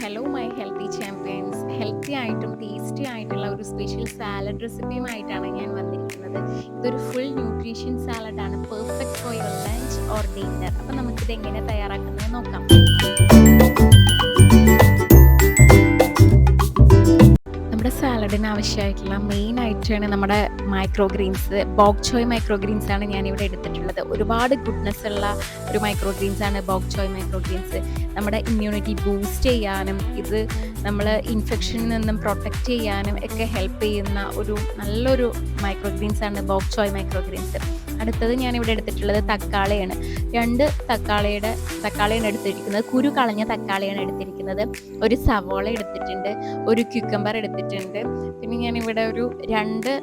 Hello my healthy champions. Healthy ആയിട്ടും tasty ആയിട്ടുള്ള ഒരു സ്പെഷ്യൽ സാലഡ് റെസിപ്പിയുമായിട്ടാണ് ഞാൻ വന്നിരിക്കുന്നത്. ഇതൊരു ഫുൾ ന്യൂട്രീഷൻ സാലഡാണ്, perfect for your lunch or dinner. അപ്പം നമുക്കിത് എങ്ങനെ തയ്യാറാക്കുന്നത് നോക്കാം. നമ്മുടെ സാലഡിന് ആവശ്യമായിട്ടുള്ള മെയിൻ ആയിട്ടാണ് നമ്മുടെ മൈക്രോഗ്രീൻസ്. ബോക് ചോയ് മൈക്രോഗ്രീൻസ് ആണ് ഞാനിവിടെ എടുത്തിട്ടുള്ളത്. ഒരുപാട് ഗുഡ്നെസ് ഉള്ള ഒരു മൈക്രോഗ്രീൻസ് ആണ് ബോക് ചോയ് മൈക്രോഗ്രീൻസ്. നമ്മുടെ ഇമ്മ്യൂണിറ്റി ബൂസ്റ്റ് ചെയ്യാനും ഇത് നമ്മൾ ഇൻഫെക്ഷനിൽ നിന്നും പ്രൊട്ടക്റ്റ് ചെയ്യാനും ഒക്കെ ഹെൽപ്പ് ചെയ്യുന്ന ഒരു നല്ലൊരു മൈക്രോഗ്രീൻസ് ആണ് ബോക് ചോയ് മൈക്രോഗ്രീൻസ്. അടുത്തത് ഞാനിവിടെ എടുത്തിട്ടുള്ളത് തക്കാളിയാണ്. 2 തക്കാളിയാണ് എടുത്തിരിക്കുന്നത്. കുരു കളഞ്ഞ തക്കാളിയാണ് എടുത്തിരിക്കുന്നത്. ഒരു സവോള എടുത്തിട്ടുണ്ട്, ഒരു ക്യുക്കമ്പർ എടുത്തിട്ടുണ്ട്, പിന്നെ ഞാനിവിടെ ഒരു 2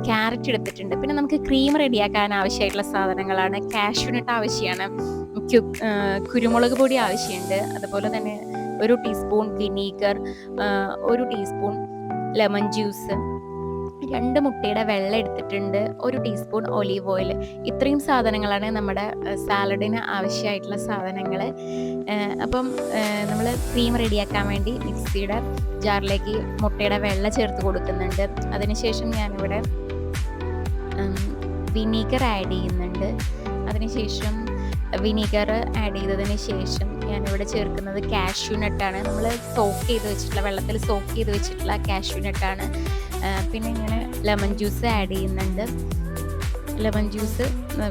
ക്യാരറ്റ് എടുത്തിട്ടുണ്ട്. പിന്നെ നമുക്ക് ക്രീം റെഡിയാക്കാൻ ആവശ്യമായിട്ടുള്ള സാധനങ്ങളാണ്. കാഷ്യൂനട്ട് ആവശ്യമാണ്, കുരുമുളക് പൊടി ആവശ്യമുണ്ട്, അതുപോലെ തന്നെ 1 teaspoon vinegar, 1 teaspoon lemon juice, 2 മുട്ടയുടെ വെള്ള എടുത്തിട്ടുണ്ട്, 1 ടീസ്പൂൺ ഒലീവ് ഓയിൽ. ഇത്രയും സാധനങ്ങളാണ് നമ്മുടെ സാലഡിന് ആവശ്യമായിട്ടുള്ള സാധനങ്ങൾ. അപ്പം നമ്മൾ ക്രീം റെഡിയാക്കാൻ വേണ്ടി മിക്സിയുടെ ജാറിലേക്ക് മുട്ടയുടെ വെള്ള ചേർത്ത് കൊടുക്കുന്നുണ്ട്. അതിനുശേഷം ഞാനിവിടെ വിനീഗർ ആഡ് ചെയ്യുന്നുണ്ട്. അതിനുശേഷം വിനീഗർ ആഡ് ചെയ്തതിന് ശേഷം ഞാനിവിടെ ചേർക്കുന്നത് കാഷ്യൂനട്ടാണ്. നമ്മൾ വെള്ളത്തിൽ സോക്ക് ചെയ്ത് വെച്ചിട്ടുള്ള കാഷ്യൂനട്ടാണ്. പിന്നെ ഞാൻ ലെമൺ ജ്യൂസ് ആഡ് ചെയ്യുന്നുണ്ട്. ലെമൺ ജ്യൂസ്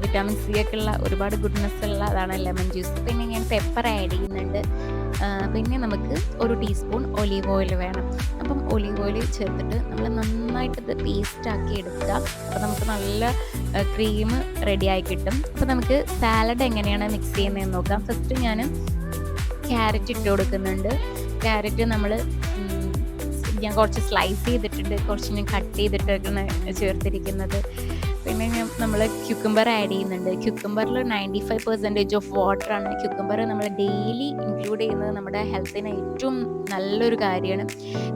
വിറ്റാമിൻ സി ഒക്കെ ഉള്ള ഒരുപാട് ഗുഡ്നെസ് ഉള്ള അതാണ് ലെമൺ ജ്യൂസ്. പിന്നെ ഞാൻ പെപ്പർ ആഡ് ചെയ്യുന്നുണ്ട്. പിന്നെ നമുക്ക് 1 ടീസ്പൂൺ ഒലീവ് ഓയിൽ വേണം. അപ്പം ഒലീവ് ഓയിൽ ചേർത്തിട്ട് നമ്മൾ നന്നായിട്ട് ഇത് പേസ്റ്റാക്കി എടുക്കുക. അപ്പോൾ നമുക്ക് നല്ല ക്രീം റെഡിയായി കിട്ടും. അപ്പോൾ നമുക്ക് സാലഡ് എങ്ങനെയാണ് മിക്സ് ചെയ്യുന്നതെന്ന് നോക്കാം. ഫസ്റ്റ് ഞാൻ ക്യാരറ്റ് ഇട്ട് കൊടുക്കുന്നുണ്ട്. ക്യാരറ്റ് ഞാൻ കുറച്ച് സ്ലൈസ് ചെയ്തിട്ടുണ്ട്, കുറച്ച് ഞാൻ കട്ട് ചെയ്തിട്ടാണ് ചേർത്തിരിക്കുന്നത്. പിന്നെ നമ്മൾ ക്യുക്കമ്പർ ആഡ് ചെയ്യുന്നുണ്ട്. ക്യുക്കമ്പറിൽ 95% ഓഫ് വാട്ടറാണ്. ക്യുക്കമ്പർ നമ്മൾ ഡെയിലി ഇൻക്ലൂഡ് ചെയ്യുന്നത് നമ്മുടെ ഹെൽത്തിന് ഏറ്റവും നല്ലൊരു കാര്യമാണ്.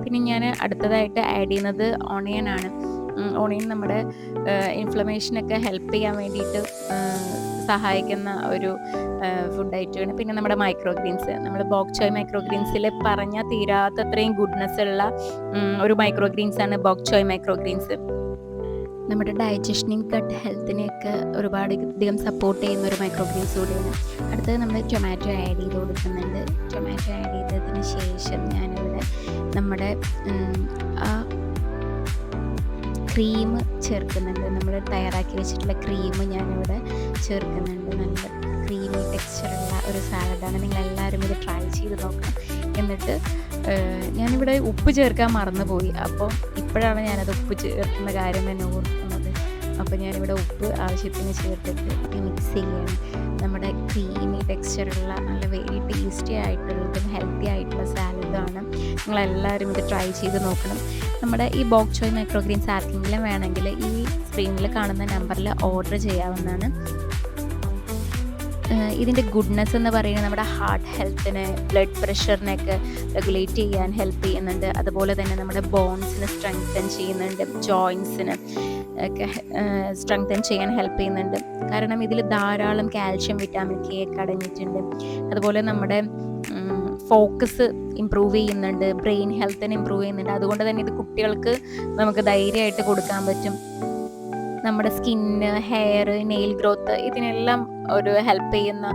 പിന്നെ ഞാൻ അടുത്തതായിട്ട് ആഡ് ചെയ്യുന്നത് ഓണിയനാണ്. ഓണിയൻ നമ്മുടെ ഇൻഫ്ലമേഷനൊക്കെ ഹെൽപ്പ് ചെയ്യാൻ വേണ്ടിയിട്ട് സഹായിക്കുന്ന ഒരു ഫുഡ് ഐറ്റമാണ്. പിന്നെ നമ്മുടെ മൈക്രോഗ്രീൻസ്, നമ്മൾ ബോക് ചോയ് മൈക്രോഗ്രീൻസിൽ പറഞ്ഞാൽ തീരാത്തത്രയും ഗുഡ്നെസ് ഉള്ള ഒരു മൈക്രോഗ്രീൻസാണ് ബോക് ചോയ് മൈക്രോഗ്രീൻസ്. നമ്മുടെ ഡൈജഷനും ഗട്ട് ഹെൽത്തിനെയൊക്കെ ഒരുപാട് അധികം സപ്പോർട്ട് ചെയ്യുന്ന ഒരു മൈക്രോഗ്രീൻസ് കൂടിയാണ്. അടുത്തത് നമ്മൾ ടൊമാറ്റോ ആഡ് ചെയ്ത് കൊടുക്കുന്നുണ്ട്. ടൊമാറ്റോ ആഡ് ചെയ്തതിന് ശേഷം ഞാനിവിടെ നമ്മുടെ ക്രീം ചേർക്കുന്നുണ്ട്. നമ്മൾ തയ്യാറാക്കി വെച്ചിട്ടുള്ള ക്രീം ഞാനിവിടെ ചേർക്കുന്നുണ്ട്. നല്ല ക്രീമി ടെക്സ്ചറുള്ള ഒരു സാലഡാണ്. നിങ്ങളെല്ലാവരും ഇത് ട്രൈ ചെയ്ത് നോക്കണം. എന്നിട്ട് ഞാനിവിടെ ഉപ്പ് ചേർക്കാൻ മറന്നുപോയി. അപ്പോൾ ഇപ്പോഴാണ് ഞാനത് ഉപ്പ് ചേർക്കുന്ന കാര്യം തന്നെ ഓർക്കുന്നത്. അപ്പോൾ ഞാനിവിടെ ഉപ്പ് ആവശ്യത്തിന് ചേർത്തിട്ട് മിക്സ് ചെയ്യാണ്. നമ്മുടെ ക്രീമി ടെക്സ്ചറുള്ള നല്ല വെരി ടേസ്റ്റി ആയിട്ടുള്ളതും ഹെൽത്തി ആയിട്ടുള്ള സാലഡാണ്. നിങ്ങളെല്ലാവരും ഇത് ട്രൈ ചെയ്ത് നോക്കണം. നമ്മുടെ ഈ ബോക് ചോയ് മൈക്രോഗ്രീൻസ് ആർക്കെങ്കിലും വേണമെങ്കിൽ ഈ സ്ക്രീനിൽ കാണുന്ന നമ്പറിൽ ഓർഡർ ചെയ്യാവുന്നതാണ്. ഇതിൻ്റെ ഗുഡ്നെസ് എന്ന് പറയുന്നത് നമ്മുടെ ഹാർട്ട് ഹെൽത്തിന്, ബ്ലഡ് പ്രഷറിനെയൊക്കെ റെഗുലേറ്റ് ചെയ്യാൻ ഹെൽപ്പ് ചെയ്യുന്നുണ്ട്. അതുപോലെ തന്നെ നമ്മുടെ ബോൺസിനെ സ്ട്രെങ്തൻ ചെയ്യുന്നുണ്ട്, ജോയിൻസിന് ഒക്കെ സ്ട്രെങ്തൻ ചെയ്യാൻ ഹെൽപ്പ് ചെയ്യുന്നുണ്ട്. കാരണം ഇതിൽ ധാരാളം കാൽഷ്യം, വിറ്റാമിൻ കെ ഒക്കെ അടങ്ങിയിട്ടുണ്ട്. അതുപോലെ നമ്മുടെ ഫോക്കസ് ഇമ്പ്രൂവ് ചെയ്യുന്നുണ്ട്, ബ്രെയിൻ ഹെൽത്തിനെ ഇമ്പ്രൂവ് ചെയ്യുന്നുണ്ട്. അതുകൊണ്ട് തന്നെ ഇത് കുട്ടികൾക്ക് നമുക്ക് ധൈര്യമായിട്ട് കൊടുക്കാൻ പറ്റും. നമ്മുടെ സ്കിന്ന്, ഹെയർ, നെയിൽ ഗ്രോത്ത് ഇതിനെല്ലാം ഒരു ഹെൽപ്പ് ചെയ്യുന്ന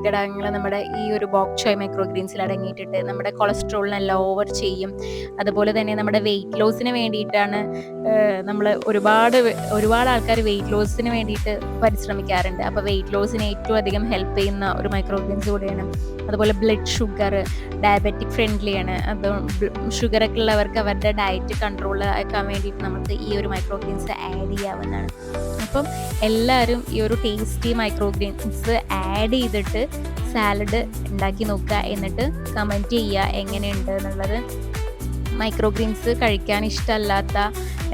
ഘടകങ്ങൾ നമ്മുടെ ഈ ഒരു ബോക് ചോയ് മൈക്രോഗ്രീൻസിൽ അടങ്ങിയിട്ടുണ്ട്. നമ്മുടെ കൊളസ്ട്രോളിനെ ലോവർ ചെയ്യും. അതുപോലെ തന്നെ നമ്മുടെ വെയിറ്റ് ലോസിന് വേണ്ടിയിട്ടാണ് നമ്മൾ ഒരുപാട് ആൾക്കാർ വെയിറ്റ് ലോസിന് വേണ്ടിയിട്ട് പരിശ്രമിക്കാറുണ്ട്. അപ്പോൾ വെയിറ്റ് ലോസിന് ഏറ്റവും അധികം ഹെൽപ്പ് ചെയ്യുന്ന ഒരു മൈക്രോഗ്രീൻസ് കൂടിയാണ്. അതുപോലെ ബ്ലഡ് ഷുഗർ ഡയബറ്റിക് ഫ്രണ്ട്ലിയാണ്. അത് ഷുഗറൊക്കെ ഉള്ളവർക്ക് അവരുടെ ഡയറ്റ് കൺട്രോൾ ആക്കാൻ വേണ്ടിയിട്ട് നമുക്ക് ഈ ഒരു മൈക്രോഗ്രീൻസ് ആഡ് ചെയ്യാവുന്നതാണ്. അപ്പം എല്ലാവരും ഈ ഒരു ടേസ്റ്റി മൈക്രോഗ്രീൻസ് ആഡ് ചെയ്തിട്ട് സാലഡ് ഉണ്ടാക്കി നോക്കുക. എന്നിട്ട് കമൻറ്റ് ചെയ്യുക എങ്ങനെയുണ്ട് എന്നുള്ളത്. മൈക്രോഗ്രീൻസ് കഴിക്കാൻ ഇഷ്ടമല്ലാത്ത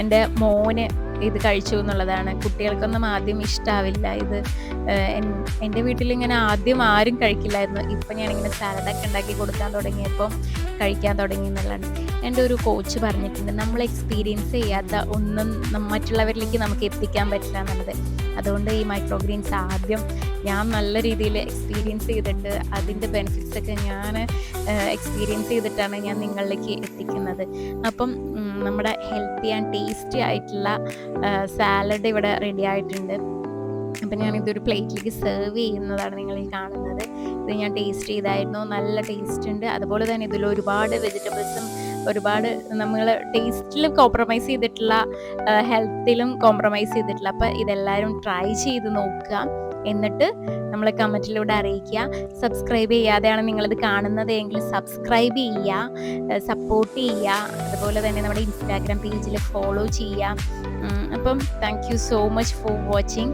എൻ്റെ മോന് ഇത് കഴിച്ചു എന്നുള്ളതാണ്. കുട്ടികൾക്കൊന്നും ആദ്യം ഇഷ്ടമാവില്ല ഇത്. എൻ്റെ വീട്ടിലിങ്ങനെ ആദ്യം ആരും കഴിക്കില്ലായിരുന്നു. ഇപ്പം ഞാനിങ്ങനെ സാലഡൊക്കെ ഉണ്ടാക്കി കൊടുക്കാൻ തുടങ്ങിയപ്പോൾ കഴിക്കാൻ തുടങ്ങി എന്നുള്ളതാണ്. എൻ്റെ ഒരു കോച്ച് പറഞ്ഞിട്ടുണ്ട്, നമ്മൾ എക്സ്പീരിയൻസ് ചെയ്യാത്ത ഒന്നും മറ്റുള്ളവരിലേക്ക് നമുക്ക് എത്തിക്കാൻ പറ്റില്ല എന്നുള്ളത്. അതുകൊണ്ട് ഈ മൈക്രോ ഗ്രീൻസ് ആദ്യം ഞാൻ നല്ല രീതിയിൽ എക്സ്പീരിയൻസ് ചെയ്തിട്ട് അതിൻ്റെ ബെനിഫിറ്റ്സൊക്കെ ഞാൻ എക്സ്പീരിയൻസ് ചെയ്തിട്ടാണ് ഞാൻ നിങ്ങളിലേക്ക് എത്തിക്കുന്നത്. അപ്പം നമ്മുടെ ഹെൽത്തി ആൻഡ് ടേസ്റ്റി ആയിട്ടുള്ള സാലഡ് ഇവിടെ റെഡി ആയിട്ടുണ്ട്. അപ്പം ഞാനിതൊരു പ്ലേറ്റിലേക്ക് സെർവ് ചെയ്യുന്നതാണ് നിങ്ങൾ ഈ കാണുന്നത്. ഇത് ഞാൻ ടേസ്റ്റ് ചെയ്തായിരുന്നു, നല്ല ടേസ്റ്റ് ഉണ്ട്. അതുപോലെ തന്നെ ഇതിൽ ഒരുപാട് വെജിറ്റബിൾസും ഒരുപാട് നമ്മൾ ടേസ്റ്റിൽ കോംപ്രമൈസ് ചെയ്തിട്ടുള്ള, ഹെൽത്തിലും കോംപ്രമൈസ് ചെയ്തിട്ടില്ല. അപ്പോൾ ഇതെല്ലാവരും ട്രൈ ചെയ്ത് നോക്കുക, എന്നിട്ട് നമ്മളെ കമൻറ്റിലൂടെ അറിയിക്കുക. സബ്സ്ക്രൈബ് ചെയ്യാതെയാണ് നിങ്ങളിത് കാണുന്നത് എങ്കിൽ സബ്സ്ക്രൈബ് ചെയ്യുക, സപ്പോർട്ട് ചെയ്യുക. അതുപോലെ തന്നെ നമ്മുടെ ഇൻസ്റ്റാഗ്രാം പേജിൽ ഫോളോ ചെയ്യുക. അപ്പം thank you so much for watching.